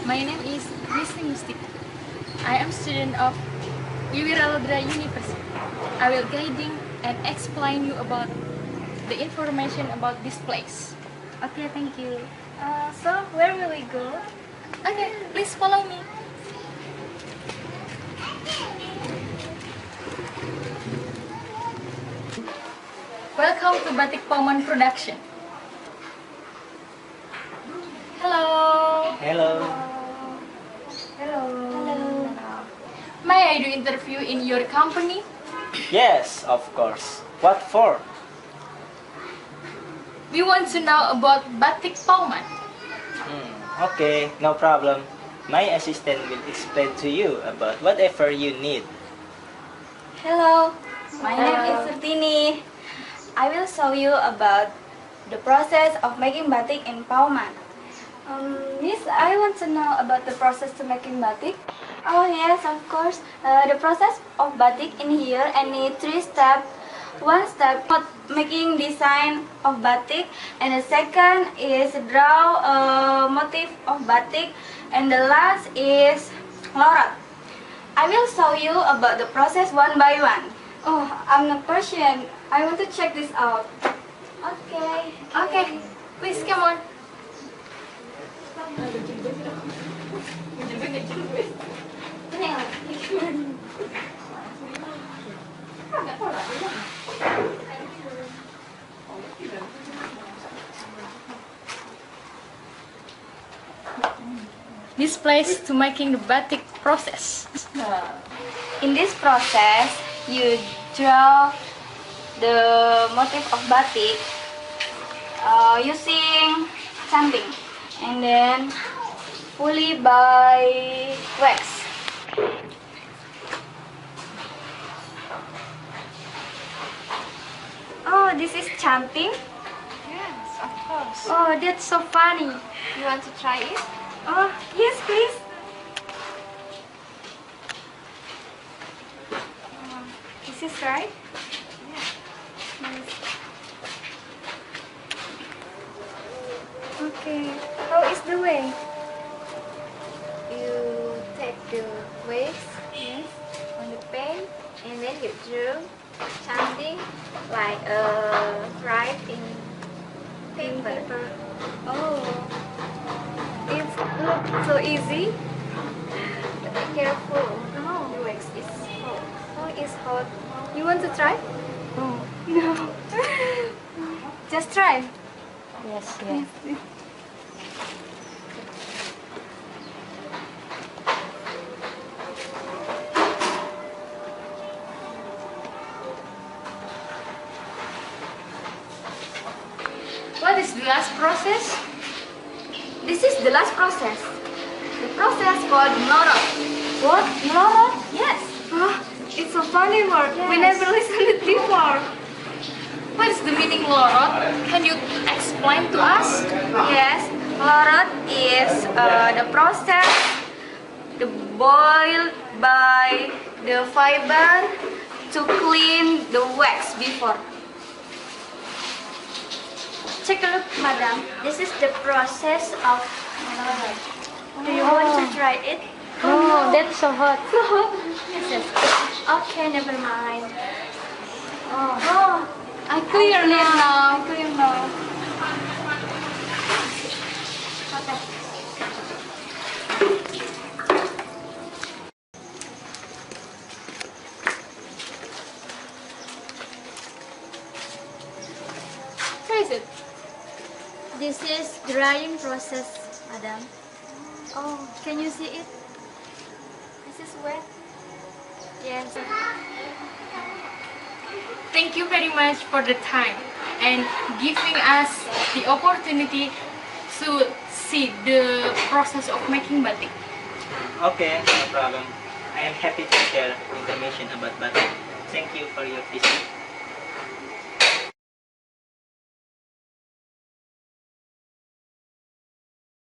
My name is Miss Mustik. I am student of Wiwiradara University. I will guiding and explain you about the information about this place. Okay, thank you. So where will we go? Okay, please follow me. Welcome to Batik Paoman production. Hello. Hello. Hello. May I do interview in your company? Yes, of course. What for? We want to know about Batik Paoman. Okay, no problem. My assistant will explain to you about whatever you need. Hello. My name is Surtini. I will show you about the process of making batik in Paoman. Miss, I want to know about the process to making batik. Oh yes, of course. The process of batik in here I need 3 steps. One step for making design of batik, and the second is draw a motif of batik, and the last is lorot. I will show you about the process one by one. Oh, I'm not Persian. I want to check this out. Okay. Okay, please come on. This place to making the batik process. In this process, you draw the motif of batik using something, and then fully by wax. Oh, this is chanting. Yes, of course. Oh, that's so funny. You want to try it? Oh, yes, please. This is right? Yes. Okay. How is the way? You take the wax Yes. on the pen and then you draw something like write in paper. Oh. It looks so easy. But be careful. Oh. The wax is hot. Oh, it's hot. You want to try? Oh. No. Just try. Yes, yes. What is the last process? This is the last process. The process called lorot. What? Lorot? Yes. Oh, it's a funny word. We Yes. never listened it before. What is the meaning lorot? Can you explain to us? Yes, lorot is the process the boiled by the fiber to clean the wax before. Take a look, madam. This is the process of lorot. Do you want to try it? Oh, that's so hot. Yes, yes. Okay, never mind. Oh, I clear it now. Clear now. Okay. Where is it? This is drying process, madam. Oh, Can you see it? this is wet. Yes. Thank you very much for the time and giving us the opportunity to see the process of making batik. Okay, no problem. I am happy to share information about Batik. Thank you for your visit.